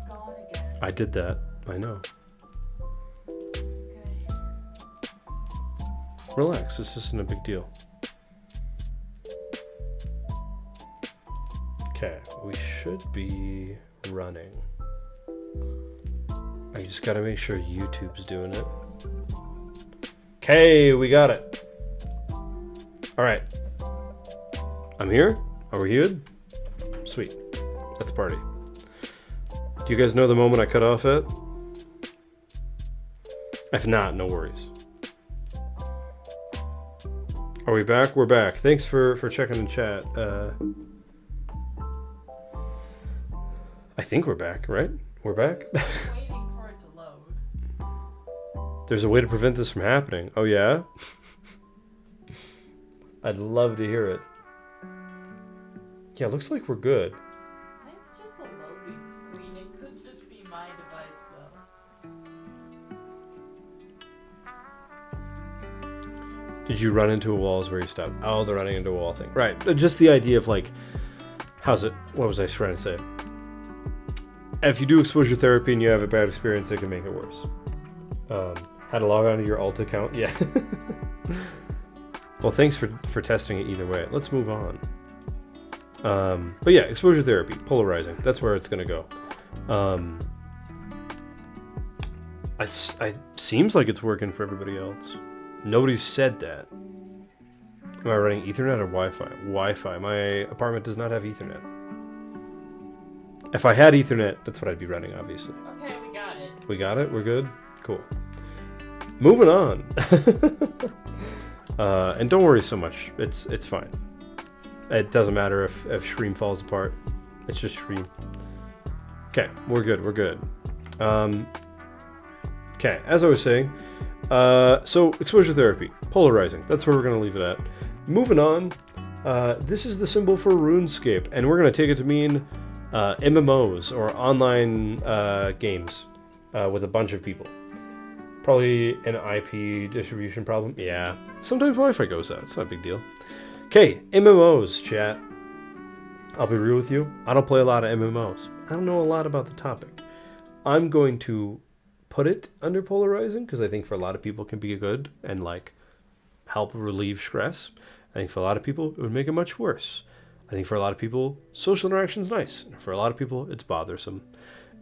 gone again. I did that. I know. Okay. Relax. This isn't a big deal. Okay, we should be running. I just gotta make sure YouTube's doing it. Okay, we got it. Alright. I'm here. Are we good? Sweet. Let's party. Do you guys know the moment I cut off at? If not, no worries. Are we back? We're back. Thanks for checking in chat. I think we're back, right? We're back? Waiting for it to load. There's a way to prevent this from happening. Oh, yeah? I'd love to hear it. Yeah, looks like we're good. It's just a loading screen. It could just be my device, though. Did you run into a wall is where you stopped? Oh, the running into a wall thing. Right. Just the idea of, like, how's it? What was I trying to say? If you do exposure therapy and you have a bad experience, it can make it worse. How to log on to your alt account? Yeah. Well, thanks for testing it either way. Let's move on. But yeah, exposure therapy, polarizing. That's where it's going to go. It seems like it's working for everybody else. Nobody's said that. Am I running Ethernet or Wi-Fi? Wi-Fi. My apartment does not have Ethernet. If I had Ethernet, that's what I'd be running, obviously. Okay, we got it. We got it? We're good? Cool. Moving on. And don't worry so much. It's fine. It doesn't matter if Stream falls apart. It's just Stream. Okay, we're good. We're good. Okay, as I was saying, so exposure therapy, polarizing. That's where we're going to leave it at. Moving on. This is the symbol for RuneScape, and we're going to take it to mean MMOs or online games with a bunch of people. Probably an IP distribution problem. Yeah. Sometimes Wi-Fi goes out. It's not a big deal. Okay, MMOs, chat. I'll be real with you. I don't play a lot of MMOs. I don't know a lot about the topic. I'm going to put it under polarizing because I think for a lot of people it can be good and like help relieve stress. I think for a lot of people it would make it much worse. I think for a lot of people social interaction's nice. And for a lot of people it's bothersome.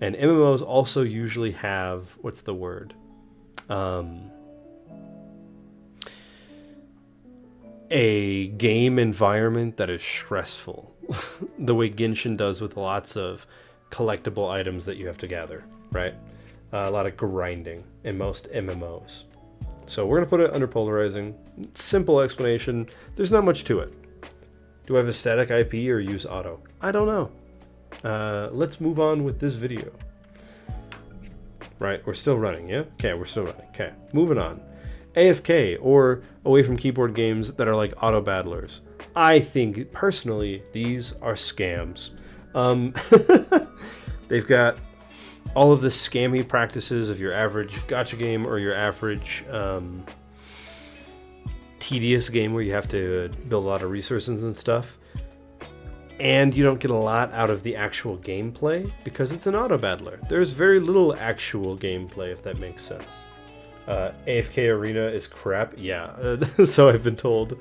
And MMOs also usually have, what's the word? A game environment that is stressful. The way Genshin does with lots of collectible items that you have to gather, right? A lot of grinding in most MMOs. So we're going to put it under polarizing. Simple explanation. There's not much to it. Do I have a static IP or use auto? I don't know. Let's move on with this video. Right, we're still running, yeah? Okay, we're still running. Okay, moving on. AFK, or away from keyboard games that are like auto battlers. I think, personally, these are scams. They've got all of the scammy practices of your average gacha game or your average tedious game where you have to build a lot of resources and stuff. And you don't get a lot out of the actual gameplay because it's an auto battler. There's very little actual gameplay, if that makes sense. AFK Arena is crap. Yeah, so I've been told.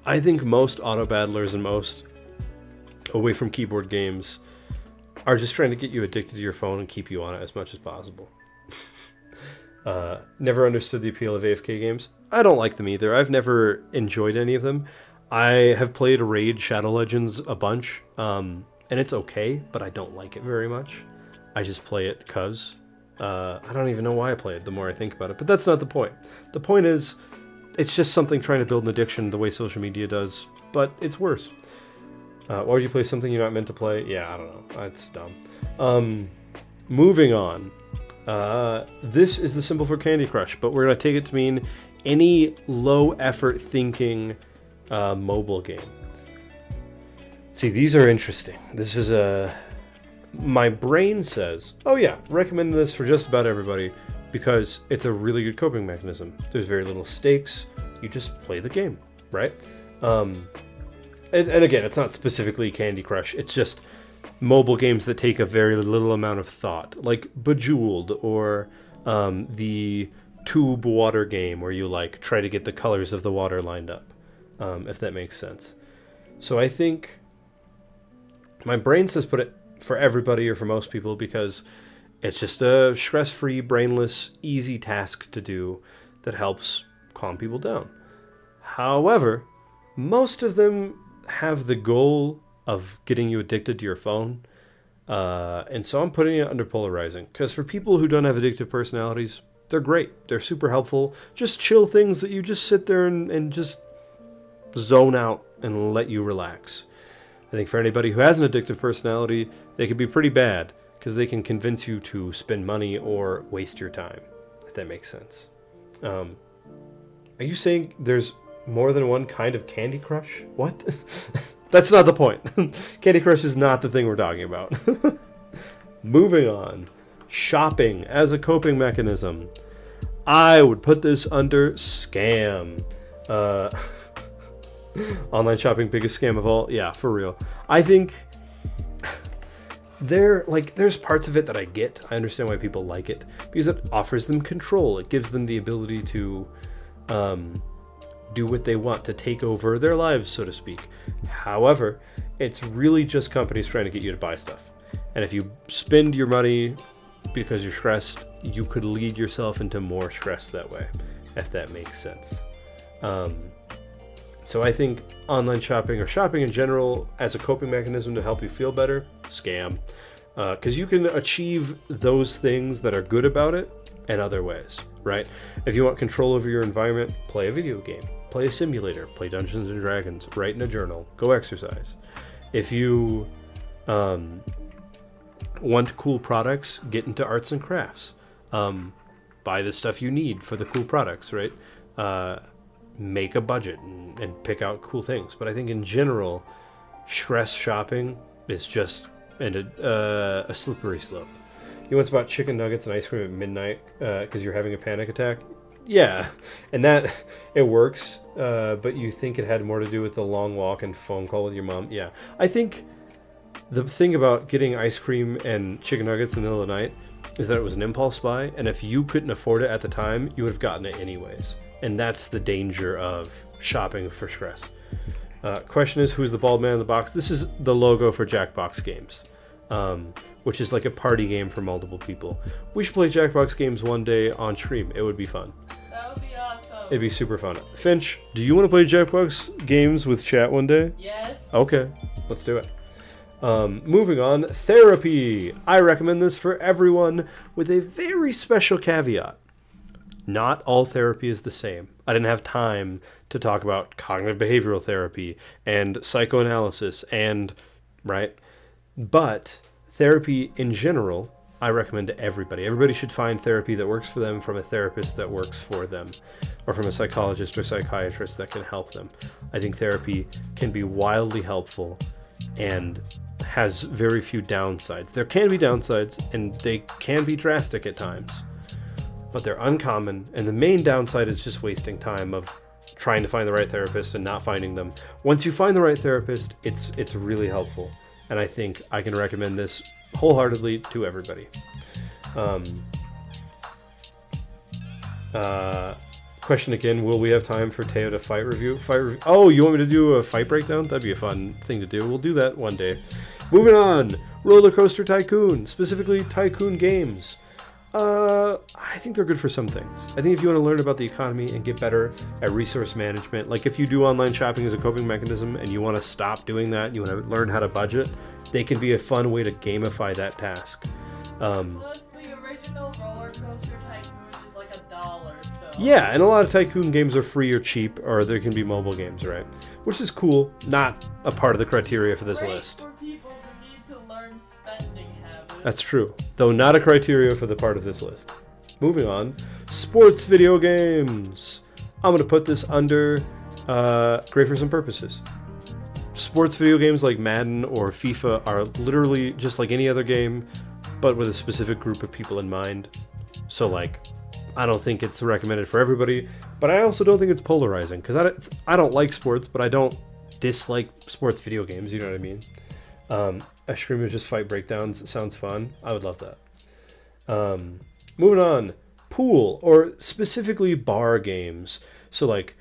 I think most auto battlers and most away from keyboard games are just trying to get you addicted to your phone and keep you on it as much as possible. Never understood the appeal of AFK games. I don't like them either. I've never enjoyed any of them. I have played Raid Shadow Legends a bunch, and it's okay, but I don't like it very much. I just play it because I don't even know why I play it the more I think about it, but that's not the point. The point is, it's just something trying to build an addiction the way social media does, but it's worse. Why would you play something you're not meant to play? Yeah, I don't know. That's dumb. Moving on. This is the symbol for Candy Crush, but we're going to take it to mean any low-effort thinking mobile game. See, these are interesting. This is my brain says, oh yeah, recommend this for just about everybody because it's a really good coping mechanism. There's very little stakes. You just play the game, right? And again, it's not specifically Candy Crush. It's just mobile games that take a very little amount of thought, like Bejeweled or the tube water game where you like try to get the colors of the water lined up, if that makes sense. So I think my brain says put it for everybody or for most people because it's just a stress-free, brainless, easy task to do that helps calm people down. However, most of them have the goal of getting you addicted to your phone. And so I'm putting it under polarizing. Because for people who don't have addictive personalities, they're great. They're super helpful. Just chill things that you just sit there and just zone out and let you relax. I think for anybody who has an addictive personality, they can be pretty bad because they can convince you to spend money or waste your time, if that makes sense. Are you saying there's more than one kind of Candy Crush? What? That's not the point. Candy Crush is not the thing we're talking about. Moving on. Shopping as a coping mechanism. I would put this under scam. Online shopping, biggest scam of all. Yeah, for real. I think there's parts of it that I get. I understand why people like it because it offers them control. It gives them the ability to do what they want, to take over their lives, so to speak. However, it's really just companies trying to get you to buy stuff. And if you spend your money because you're stressed, you could lead yourself into more stress that way, if that makes sense. So I think online shopping or shopping in general as a coping mechanism to help you feel better, scam. Because you can achieve those things that are good about it in other ways, right? If you want control over your environment, play a video game, play a simulator, play Dungeons and Dragons, write in a journal, go exercise. If you want cool products, get into arts and crafts. Buy the stuff you need for the cool products, right? Make a budget and pick out cool things. But I think in general, stress shopping is just a slippery slope. You once bought chicken nuggets and ice cream at midnight because you're having a panic attack? Yeah, and that, it works, but you think it had more to do with the long walk and phone call with your mom? Yeah. I think the thing about getting ice cream and chicken nuggets in the middle of the night is that it was an impulse buy, and if you couldn't afford it at the time, you would have gotten it anyways. And that's the danger of shopping for stress. Question is, who's the bald man in the box? This is the logo for Jackbox Games, which is like a party game for multiple people. We should play Jackbox Games one day on stream. It would be fun. That would be awesome. It'd be super fun. Finch, do you want to play Jackbox Games with chat one day? Yes. Okay, let's do it. Moving on, therapy. I recommend this for everyone with a very special caveat. Not all therapy is the same. I didn't have time to talk about cognitive behavioral therapy and psychoanalysis right? But therapy in general, I recommend to everybody. Everybody should find therapy that works for them from a therapist that works for them, or from a psychologist or psychiatrist that can help them. I think therapy can be wildly helpful and has very few downsides. There can be downsides, and they can be drastic at times, but they're uncommon, and the main downside is just wasting time of trying to find the right therapist and not finding them. Once you find the right therapist, it's really helpful, and I think I can recommend this wholeheartedly to everybody. Question again, will we have time for Teyo to fight review? Oh, you want me to do a fight breakdown? That'd be a fun thing to do. We'll do that one day. Moving on, Roller Coaster Tycoon, specifically Tycoon games. I think they're good for some things. I think if you want to learn about the economy and get better at resource management, like if you do online shopping as a coping mechanism and you want to stop doing that, and you want to learn how to budget, they can be a fun way to gamify that task. Plus, the original Roller Coaster Tycoon is like $1, so... Yeah, and a lot of Tycoon games are free or cheap, or there can be mobile games, right? Which is cool, not a part of the criteria for this Great list. for people who need to learn spending habits. That's true, though not a criteria for the part of this list. Moving on, sports video games. I'm going to put this under great for some purposes. Sports video games like Madden or FIFA are literally just like any other game, but with a specific group of people in mind. So like, I don't think it's recommended for everybody, but I also don't think it's polarizing, because I don't like sports, but I don't dislike sports video games, you know what I mean? a stream of just fight breakdowns. It sounds fun. I would love that. Moving on, pool, or specifically bar games. So like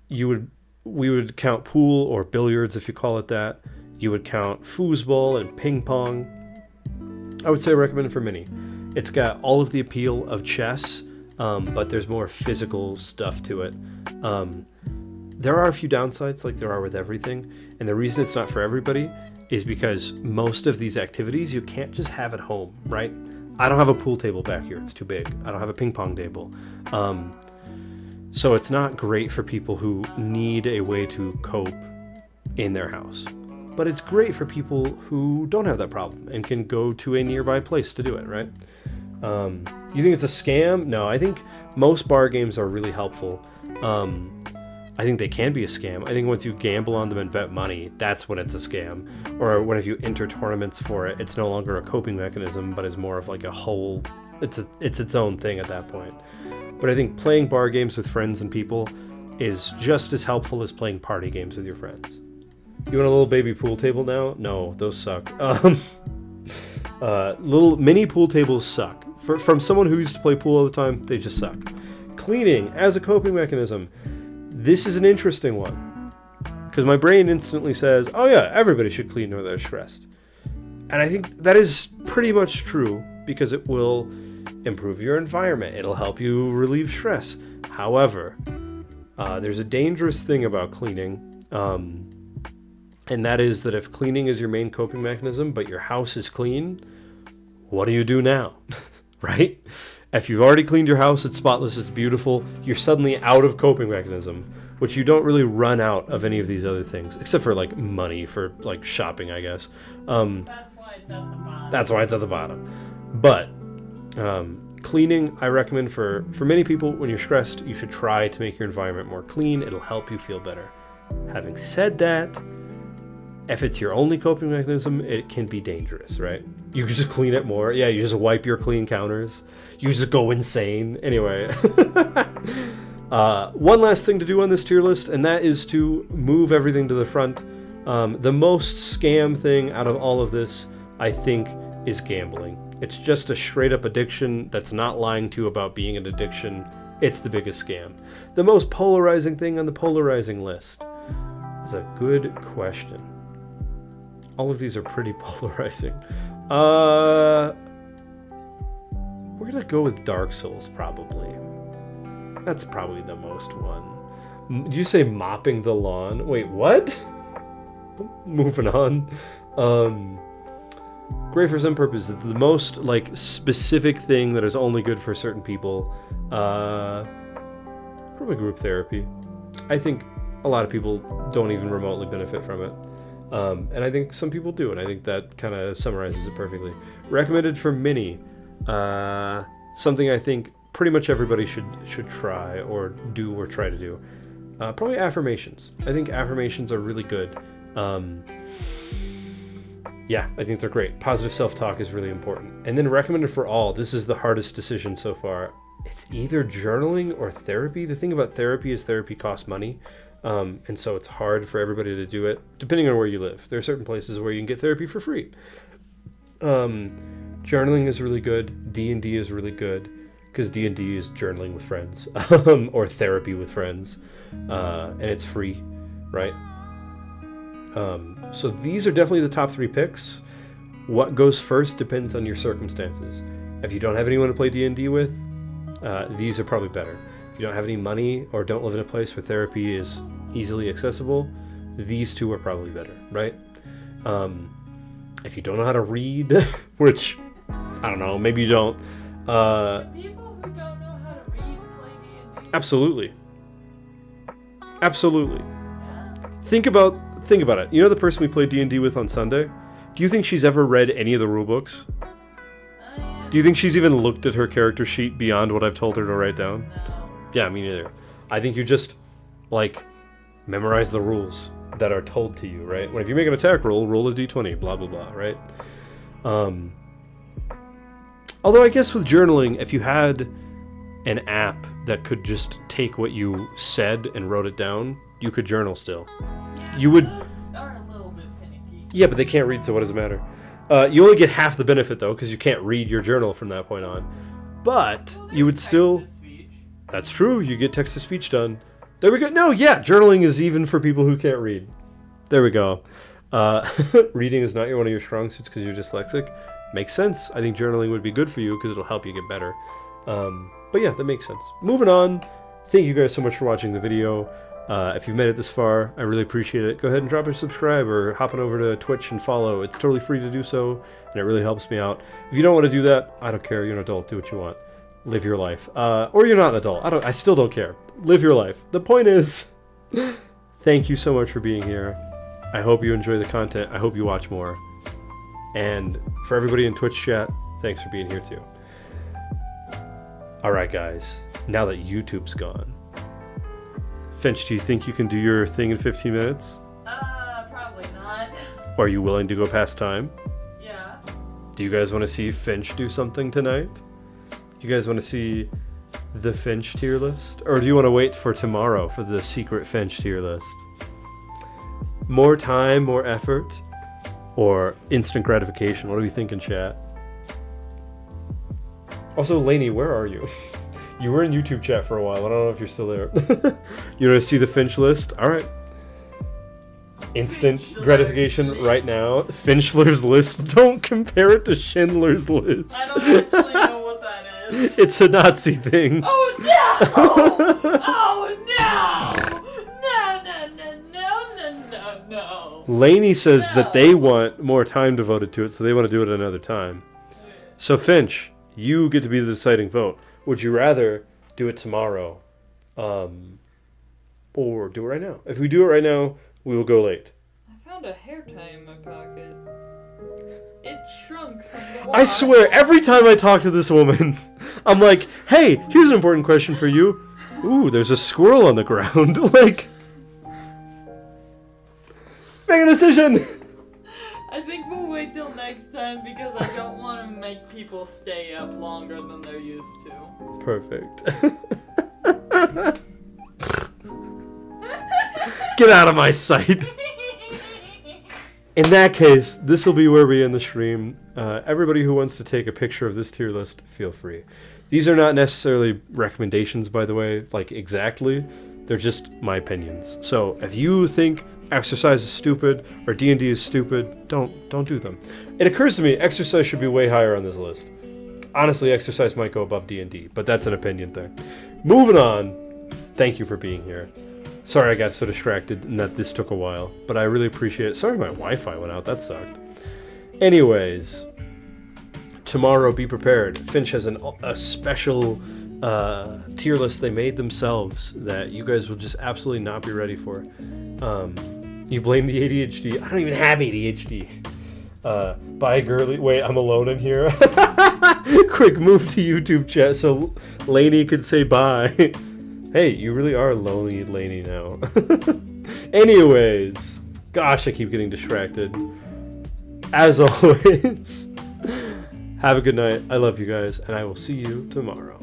we would count pool or billiards if you call it that. You would count foosball and ping pong. I would say recommend it for mini. It's got all of the appeal of chess, but there's more physical stuff to it. There are a few downsides, like there are with everything, and the reason it's not for everybody is because most of these activities you can't just have at home, right? I don't have a pool table back here, it's too big. I don't have a ping pong table. So it's not great for people who need a way to cope in their house. But it's great for people who don't have that problem and can go to a nearby place to do it, right? You think it's a scam? No, I think most bar games are really helpful. I think they can be a scam. I think once you gamble on them and bet money, that's when it's a scam. Or when if you enter tournaments for it, it's no longer a coping mechanism, but is more of like a whole, it's its own thing at that point. But I think playing bar games with friends and people is just as helpful as playing party games with your friends. You want a little baby pool table now? No, those suck. Little mini pool tables suck. From someone who used to play pool all the time, they just suck. Cleaning as a coping mechanism. This is an interesting one. Because my brain instantly says, oh yeah, everybody should clean when they're stressed. And I think that is pretty much true because it will improve your environment. It'll help you relieve stress. However, there's a dangerous thing about cleaning. And that is that if cleaning is your main coping mechanism, but your house is clean, what do you do now? Right? If you've already cleaned your house, it's spotless, it's beautiful, you're suddenly out of coping mechanism, which you don't really run out of any of these other things, except for like money for like shopping, I guess. That's why it's at the bottom. That's why it's at the bottom. But cleaning, I recommend for many people, when you're stressed, you should try to make your environment more clean. It'll help you feel better. Having said that, if it's your only coping mechanism, it can be dangerous, right? You can just clean it more. Yeah, you just wipe your clean counters. You just go insane. Anyway. One last thing to do on this tier list, and that is to move everything to the front. The most scam thing out of all of this, I think, is gambling. It's just a straight-up addiction that's not lying to you about being an addiction. It's the biggest scam. The most polarizing thing on the polarizing list is a good question. All of these are pretty polarizing. We're gonna go with Dark Souls, probably. That's probably the most one. Did you say mopping the lawn? Wait, what? Moving on. Great for some purposes. The most, like, specific thing that is only good for certain people. Probably group therapy. I think a lot of people don't even remotely benefit from it. And I think some people do, and I think that kind of summarizes it perfectly. Recommended for mini. Something I think pretty much everybody should try or do or try to do. Probably affirmations. I think affirmations are really good. Yeah, I think they're great. Positive self-talk is really important. And then recommended for all. This is the hardest decision so far. It's either journaling or therapy. The thing about therapy is therapy costs money. And so it's hard for everybody to do it, depending on where you live. There are certain places where you can get therapy for free. Journaling is really good. D&D is really good, because D&D is journaling with friends, or therapy with friends, and it's free, right? So these are definitely the top 3 picks. What goes first depends on your circumstances. If you don't have anyone to play D&D with, these are probably better. If you don't have any money or don't live in a place where therapy is easily accessible, these 2 are probably better, right? If you don't know how to read, which, I don't know, maybe you don't. People who don't know how to read play D&D. Absolutely. Absolutely. Yeah. Think about it. You know the person we played D&D with on Sunday? Do you think she's ever read any of the rule books? Yeah. Do you think she's even looked at her character sheet beyond what I've told her to write down? No. Yeah, me neither. I think you just, like, memorize the rules that are told to you, right? When if you make an attack roll, roll a d20, blah, blah, blah, right? Although I guess with journaling, if you had an app that could just take what you said and wrote it down, you could journal still. Yeah, You would... those are a little bit finicky. Yeah, but they can't read, so what does it matter? You only get half the benefit, though, because you can't read your journal from that point on. But Well, you would there's still... text-to-speech. That's true. You get text-to-speech done. There we go. No, yeah, journaling is even for people who can't read. There we go. Reading is not one of your strong suits because you're dyslexic. Makes sense. I think journaling would be good for you because it'll help you get better. But yeah, that makes sense. Moving on. Thank you guys so much for watching the video. If you've made it this far, I really appreciate it. Go ahead and drop a subscribe or hop on over to Twitch and follow. It's totally free to do so, and it really helps me out. If you don't want to do that, I don't care. You're an adult. Do what you want. Live your life. Or you're not an adult. I still don't care. Live your life. The point is, thank you so much for being here. I hope you enjoy the content. I hope you watch more. And for everybody in Twitch chat, thanks for being here too. Alright guys, now that YouTube's gone, Finch, do you think you can do your thing in 15 minutes? Probably not. Or are you willing to go past time? Yeah. Do you guys want to see Finch do something tonight? Do you guys want to see the Finch tier list? Or do you want to wait for tomorrow for the secret Finch tier list? More time, more effort, or instant gratification? What are we thinking, chat? Also, Lainey, where are you? You were in YouTube chat for a while. I don't know if you're still there. You want to see the Finch list? All right. Instant Finchler's gratification list. right now. Finchler's list. Don't compare it to Schindler's List. I don't actually know what that is. It's a Nazi thing. Oh no! Oh no! No, no, no, no, no, no, no. Lainey says No. that they want more time devoted to it, so they want to do it another time. So Finch, you get to be the deciding vote. Would you rather do it tomorrow, or do it right now? If we do it right now, we will go late. I found a hair tie in my pocket. It shrunk from the I wash. swear, every time I talk to this woman, I'm like, hey, here's an important question for you. Ooh, there's a squirrel on the ground. Like, make a decision. I think we'll wait till next time because I don't want to make people stay up longer than they're used to. Perfect. Get out of my sight. In that case, this will be where we end the stream. Everybody who wants to take a picture of this tier list, feel free. These are not necessarily recommendations, by the way, like exactly. They're just my opinions. So if you think exercise is stupid or D&D is stupid, don't do them. It occurs to me exercise should be way higher on this list. Honestly, exercise might go above D&D, but that's an opinion thing. Moving on. Thank you for being here. Sorry I got so distracted and that this took a while, but I really appreciate it. Sorry my Wi-Fi went out. That sucked. Anyways, tomorrow be prepared. Finch has a special tier list they made themselves that you guys will just absolutely not be ready for. You blame the ADHD. I don't even have ADHD. Bye, girly. Wait, I'm alone in here. Quick, move to YouTube chat so Lainey could say bye. Hey, you really are lonely, Lainey, now. Anyways, gosh, I keep getting distracted. As always, have a good night. I love you guys, and I will see you tomorrow.